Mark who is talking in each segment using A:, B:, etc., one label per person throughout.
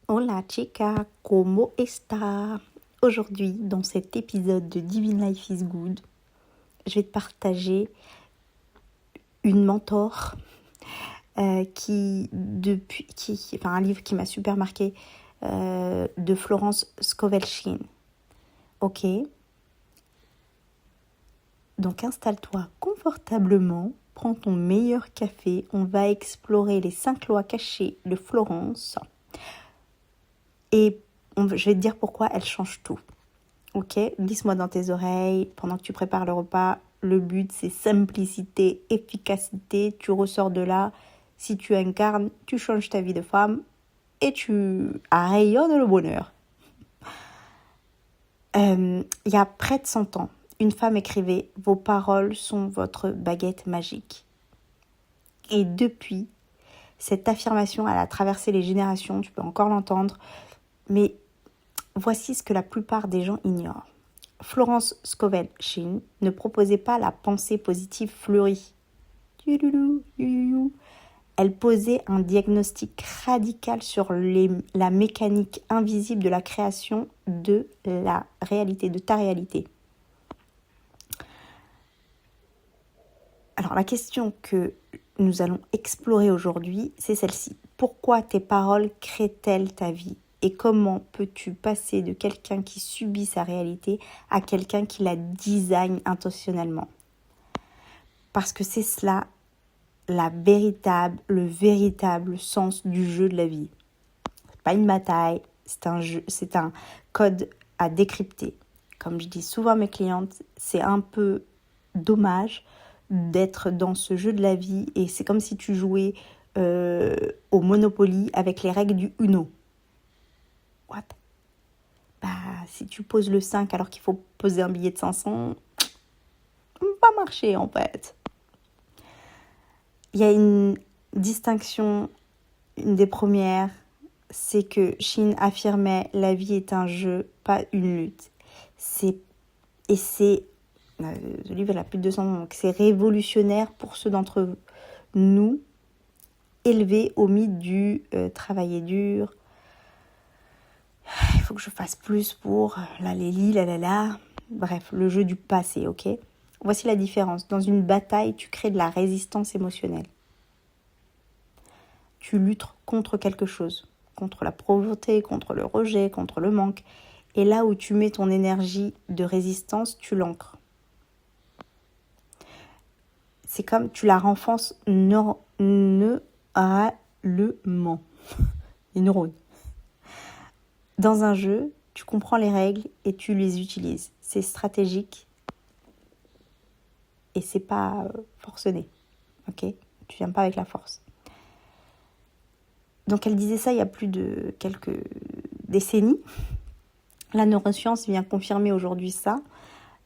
A: Hola chica, ¿cómo está? Aujourd'hui, dans cet épisode de Divine Life is Good, je vais te partager une mentor un livre qui m'a super marqué, de Florence Scovel-Shinn. Ok, donc installe-toi confortablement, prends ton meilleur café, on va explorer les 5 lois cachées de Florence et je vais te dire pourquoi elles changent tout. Ok, glisse-moi dans tes oreilles pendant que tu prépares le repas. Le but, c'est simplicité, efficacité. Tu ressors de là. Si tu incarnes, tu changes ta vie de femme et tu rayonnes le bonheur. Il y a près de 100 ans, une femme écrivait « Vos paroles sont votre baguette magique ». Et depuis, cette affirmation, elle a traversé les générations. Tu peux encore l'entendre. Mais voici ce que la plupart des gens ignorent. Florence Scovel-Shinn ne proposait pas la pensée positive fleurie. Elle posait un diagnostic radical sur la mécanique invisible de la création de la réalité, de ta réalité. Alors la question que nous allons explorer aujourd'hui, c'est celle-ci. Pourquoi tes paroles créent-elles ta vie ? Et comment peux-tu passer de quelqu'un qui subit sa réalité à quelqu'un qui la design intentionnellement ? Parce que c'est cela le véritable sens du jeu de la vie. C'est pas une bataille, c'est un jeu, c'est un code à décrypter. Comme je dis souvent à mes clientes, c'est un peu dommage d'être dans ce jeu de la vie et c'est comme si tu jouais au Monopoly avec les règles du Uno. What ? Bah, si tu poses le 5 alors qu'il faut poser un billet de 500, pas marcher en fait. Il y a une distinction, une des premières, c'est que Shinn affirmait la vie est un jeu, pas une lutte. Le livre a plus de 200 ans, donc c'est révolutionnaire pour ceux d'entre nous élevés au mythe du travailler dur. Il faut que je fasse plus pour la. Bref, le jeu du passé, ok ? Voici la différence. Dans une bataille, tu crées de la résistance émotionnelle. Tu luttes contre quelque chose, contre la pauvreté, contre le rejet, contre le manque. Et là où tu mets ton énergie de résistance, tu l'ancres. C'est comme tu la renforces neuralement. Les neurones. Dans un jeu, tu comprends les règles et tu les utilises. C'est stratégique et c'est pas forcené. Ok ? Tu viens pas avec la force. Donc elle disait ça il y a plus de quelques décennies. La neuroscience vient confirmer aujourd'hui ça.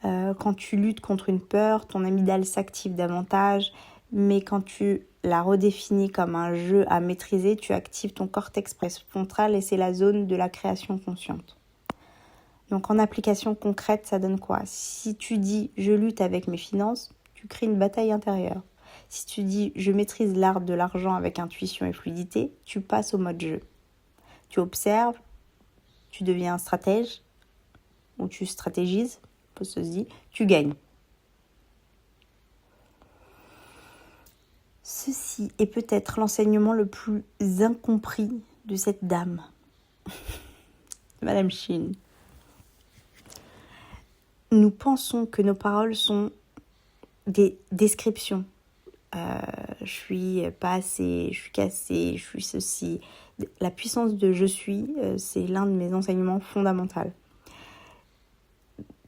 A: Quand tu luttes contre une peur, ton amygdale s'active davantage, mais quand tu la redéfinis comme un jeu à maîtriser, tu actives ton cortex préfrontal et c'est la zone de la création consciente. Donc en application concrète, ça donne quoi ? Si tu dis « je lutte avec mes finances », tu crées une bataille intérieure. Si tu dis « je maîtrise l'art de l'argent avec intuition et fluidité », tu passes au mode jeu. Tu observes, tu deviens un stratège, ou tu stratégises, tu gagnes. Ceci est peut-être l'enseignement le plus incompris de cette dame, Madame Shinn. Nous pensons que nos paroles sont des descriptions. Je suis pas assez, je suis cassée, je suis ceci. La puissance de je suis, c'est l'un de mes enseignements fondamentaux.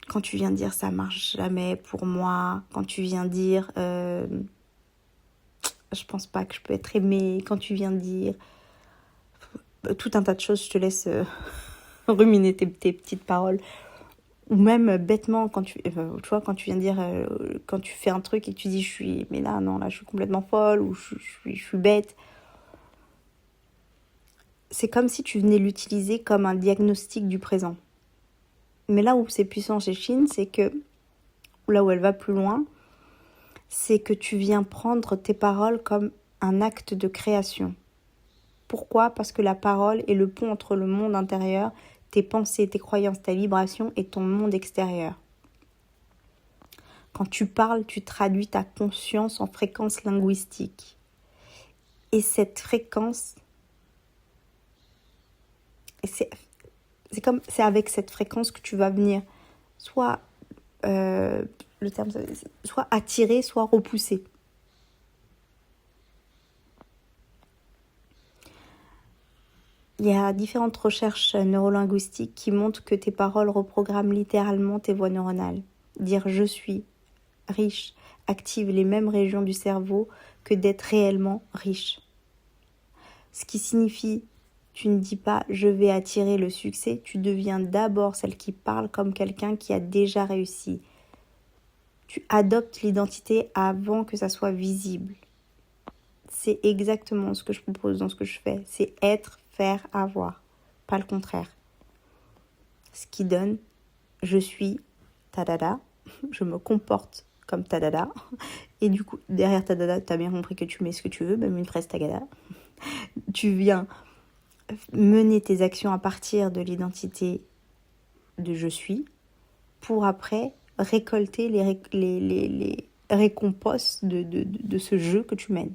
A: Quand tu viens dire ça marche jamais pour moi, quand tu viens dire je pense pas que je peux être aimée, quand tu viens dire tout un tas de choses, je te laisse ruminer tes petites paroles. Ou même bêtement, quand tu vois, quand tu viens dire, quand tu fais un truc et que tu dis je suis complètement folle ou je suis bête. C'est comme si tu venais l'utiliser comme un diagnostic du présent. Mais là où c'est puissant chez Shinn, c'est que, là où elle va plus loin, c'est que tu viens prendre tes paroles comme un acte de création. Pourquoi ? Parce que la parole est le pont entre le monde intérieur, tes pensées, tes croyances, ta vibration et ton monde extérieur. Quand tu parles, tu traduis ta conscience en fréquence linguistique. Et cette fréquence, c'est avec cette fréquence que tu vas venir soit soit attirer, soit repousser. Il y a différentes recherches neurolinguistiques qui montrent que tes paroles reprogramment littéralement tes voies neuronales. Dire je suis riche active les mêmes régions du cerveau que d'être réellement riche. Ce qui signifie, tu ne dis pas je vais attirer le succès, tu deviens d'abord celle qui parle comme quelqu'un qui a déjà réussi. Tu adoptes l'identité avant que ça soit visible. C'est exactement ce que je propose dans ce que je fais. C'est être, faire, avoir. Pas le contraire. Ce qui donne, je suis tadada, je me comporte comme tadada. Et du coup, derrière tadada, tu as bien compris que tu mets ce que tu veux, même une fraise tagada. Tu viens mener tes actions à partir de l'identité de je suis pour après récolter les récompenses de ce jeu que tu mènes.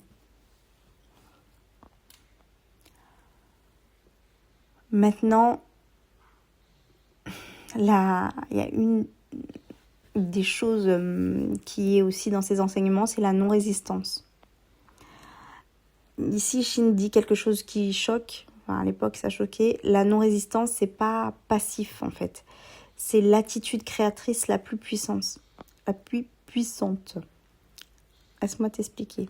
A: Maintenant, là, il y a une des choses qui est aussi dans ces enseignements, c'est la non-résistance. Ici, Shin dit quelque chose qui choque. Enfin, à l'époque, ça choquait. La non-résistance, c'est pas passif, en fait. C'est l'attitude créatrice la plus puissante. La plus puissante. Laisse-moi t'expliquer.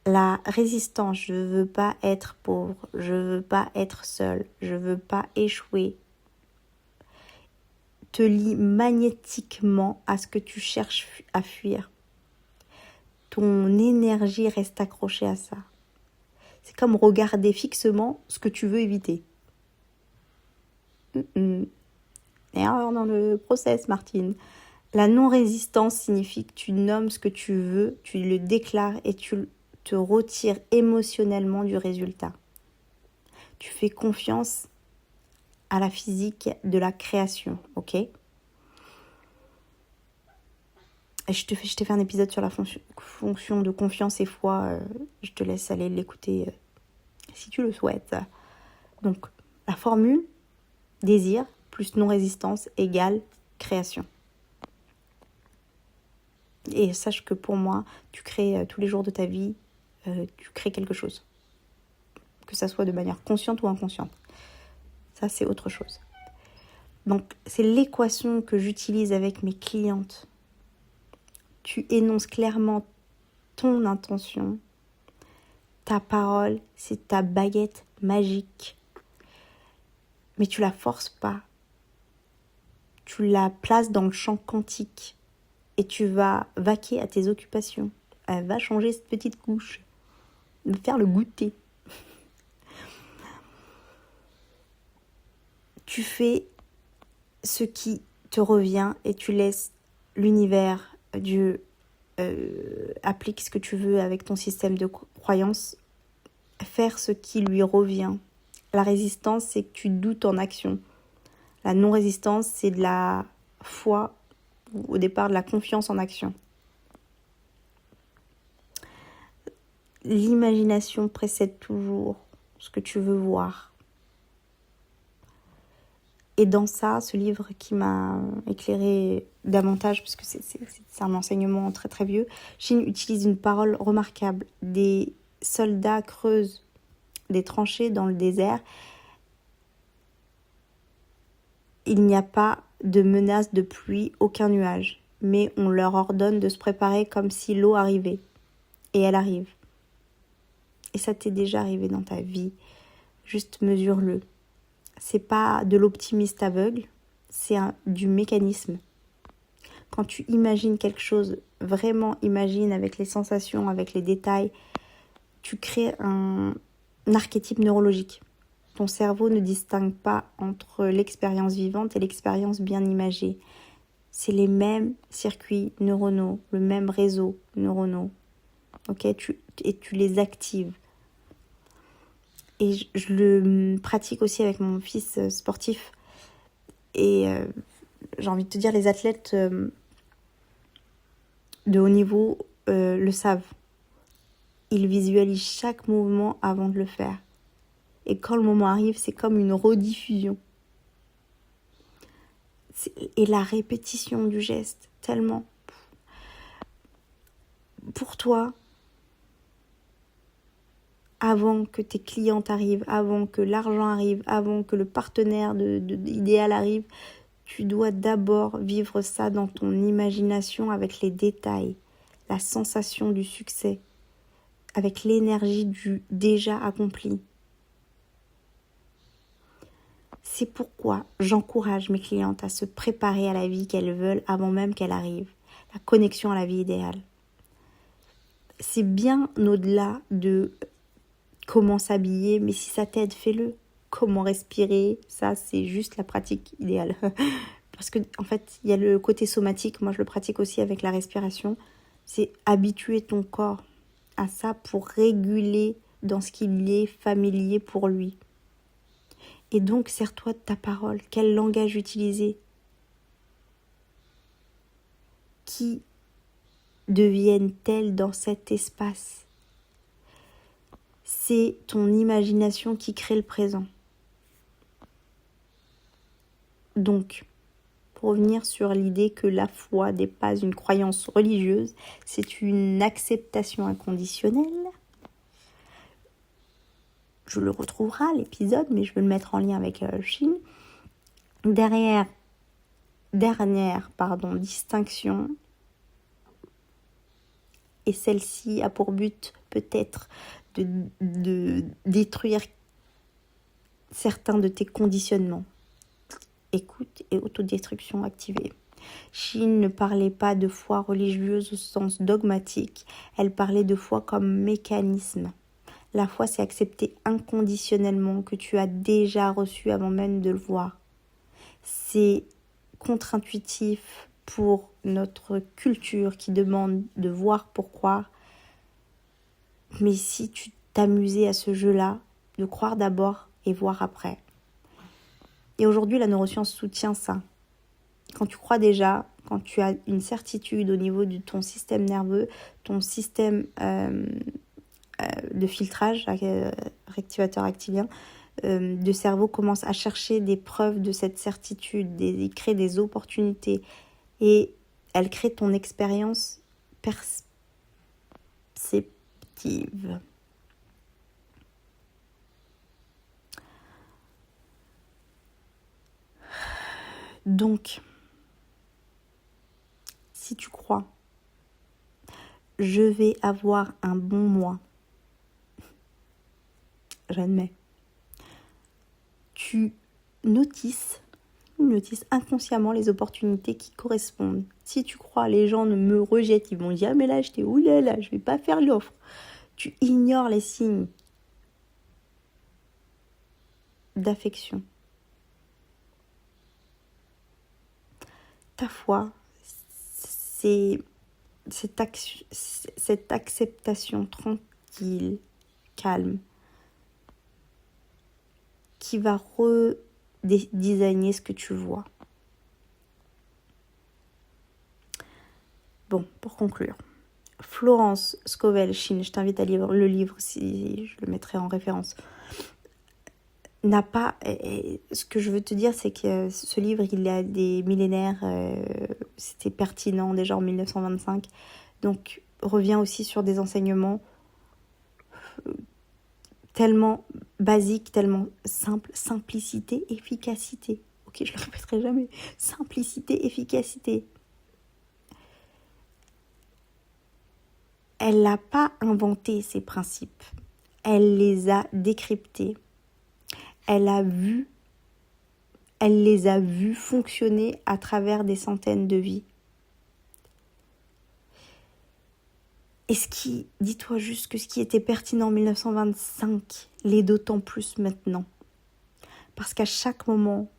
A: La résistance, je veux pas être pauvre, je veux pas être seule, je veux pas échouer, te lie magnétiquement à ce que tu cherches à fuir. Ton énergie reste accrochée à ça. C'est comme regarder fixement ce que tu veux éviter. Erreur dans le process, Martine. La non-résistance signifie que tu nommes ce que tu veux, tu le déclares et tu te retires émotionnellement du résultat. Tu fais confiance à la physique de la création, ok ? Et je t'ai fait un épisode sur la fonction de confiance et foi. Je te laisse aller l'écouter si tu le souhaites. Donc, la formule désir plus non-résistance égale création. Et sache que pour moi, tu crées tous les jours de ta vie, tu crées quelque chose. Que ça soit de manière consciente ou inconsciente. Ça, c'est autre chose. Donc, c'est l'équation que j'utilise avec mes clientes. Tu énonces clairement ton intention. Ta parole, c'est ta baguette magique. Mais tu la forces pas. Tu la places dans le champ quantique. Et tu vas vaquer à tes occupations. Elle va changer cette petite couche. De faire le goûter. Tu fais ce qui te revient et tu laisses l'univers, Dieu, applique ce que tu veux avec ton système de croyance, faire ce qui lui revient. La résistance, c'est que tu doutes en action. La non-résistance, c'est de la foi, ou au départ de la confiance en action. L'imagination précède toujours ce que tu veux voir. Et dans ça, ce livre qui m'a éclairé davantage, parce que c'est un enseignement très très vieux, Shin utilise une parole remarquable. Des soldats creusent des tranchées dans le désert. Il n'y a pas de menace de pluie, aucun nuage, mais on leur ordonne de se préparer comme si l'eau arrivait. Et elle arrive. Et ça t'est déjà arrivé dans ta vie. Juste mesure-le. C'est pas de l'optimiste aveugle, c'est du mécanisme. Quand tu imagines quelque chose, vraiment imagine avec les sensations, avec les détails, tu crées un archétype neurologique. Ton cerveau ne distingue pas entre l'expérience vivante et l'expérience bien imagée. C'est les mêmes circuits neuronaux, le même réseau neuronaux. Ok, et tu les actives. Et je le pratique aussi avec mon fils sportif. Et j'ai envie de te dire, les athlètes de haut niveau le savent. Ils visualisent chaque mouvement avant de le faire. Et quand le moment arrive, c'est comme une rediffusion. Et la répétition du geste, tellement. Pour toi, avant que tes clients arrivent, avant que l'argent arrive, avant que le partenaire idéal arrive, tu dois d'abord vivre ça dans ton imagination avec les détails, la sensation du succès, avec l'énergie du déjà accompli. C'est pourquoi j'encourage mes clientes à se préparer à la vie qu'elles veulent avant même qu'elle arrive, la connexion à la vie idéale. C'est bien au-delà de comment s'habiller, mais si ça t'aide, fais-le. Comment respirer, ça c'est juste la pratique idéale. Parce que en fait, il y a le côté somatique, moi je le pratique aussi avec la respiration. C'est habituer ton corps à ça pour réguler dans ce qu'il est familier pour lui. Et donc, sers-toi de ta parole. Quel langage utiliser? Qui deviennent-elles dans cet espace? C'est ton imagination qui crée le présent. Donc, pour revenir sur l'idée que la foi n'est pas une croyance religieuse, c'est une acceptation inconditionnelle. Je le retrouverai l'épisode, mais je veux le mettre en lien avec Chine. Dernière distinction, et celle-ci a pour but peut-être de détruire certains de tes conditionnements. Écoute et autodestruction activée. Chine ne parlait pas de foi religieuse au sens dogmatique, elle parlait de foi comme mécanisme. La foi, c'est accepter inconditionnellement que tu as déjà reçu avant même de le voir. C'est contre-intuitif pour notre culture qui demande de voir pour croire. Mais si tu t'amusais à ce jeu-là, de croire d'abord et voir après. Et aujourd'hui, la neuroscience soutient ça. Quand tu crois déjà, quand tu as une certitude au niveau de ton système nerveux, ton système de filtrage, réactivateur activien, le cerveau commence à chercher des preuves de cette certitude, il crée des opportunités et elle crée ton expérience perceptive. Donc, si tu crois, je vais avoir un bon mois, j'admets, tu notices inconsciemment les opportunités qui correspondent. Si tu crois, les gens ne me rejettent, ils vont dire ah, mais là, j'étais oulala, je vais pas faire l'offre. Tu ignores les signes d'affection. Ta foi, c'est cette acceptation tranquille, calme, qui va redesigner ce que tu vois. Bon, pour conclure, Florence Scovel, Chine, je t'invite à lire le livre, si je le mettrai en référence, n'a pas... ce que je veux te dire, c'est que ce livre, il a des millénaires, c'était pertinent déjà en 1925, donc revient aussi sur des enseignements tellement basiques, tellement simples, simplicité, efficacité. Ok, je le répéterai jamais. Simplicité, efficacité. Elle n'a pas inventé ces principes. Elle les a décryptés. Elle les a vus fonctionner à travers des centaines de vies. Et dis-toi juste que ce qui était pertinent en 1925 l'est d'autant plus maintenant. Parce qu'à chaque moment,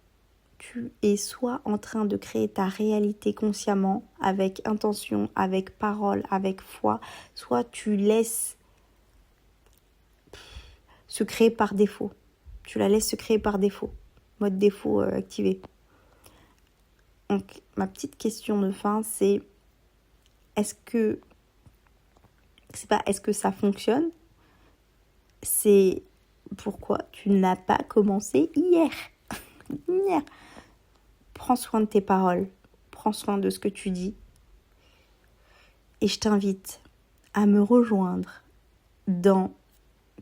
A: tu es soit en train de créer ta réalité consciemment, avec intention, avec parole, avec foi, soit tu laisses se créer par défaut. Tu la laisses se créer par défaut. Mode défaut activé. Donc, ma petite question de fin, c'est est-ce que ça fonctionne? C'est pourquoi tu n'as pas commencé hier. Prends soin de tes paroles. Prends soin de ce que tu dis. Et je t'invite à me rejoindre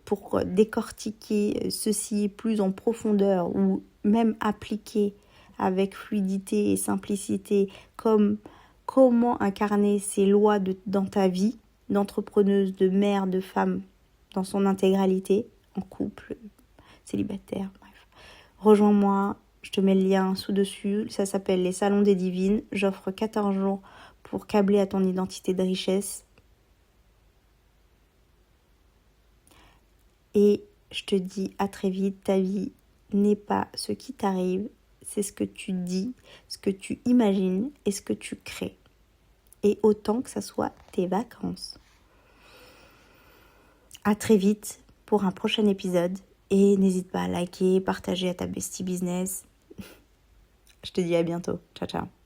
A: pour décortiquer ceci plus en profondeur ou même appliquer avec fluidité et simplicité comment incarner ces lois dans ta vie d'entrepreneuse, de mère, de femme dans son intégralité, en couple, célibataire, bref. Rejoins-moi, je te mets le lien sous-dessus, ça s'appelle les Salons des Divines, j'offre 14 jours pour câbler à ton identité de richesse. Et je te dis à très vite, ta vie n'est pas ce qui t'arrive, c'est ce que tu dis, ce que tu imagines et ce que tu crées. Et autant que ça soit tes vacances. À très vite pour un prochain épisode. Et n'hésite pas à liker, partager à ta bestie business. Je te dis à bientôt. Ciao, ciao.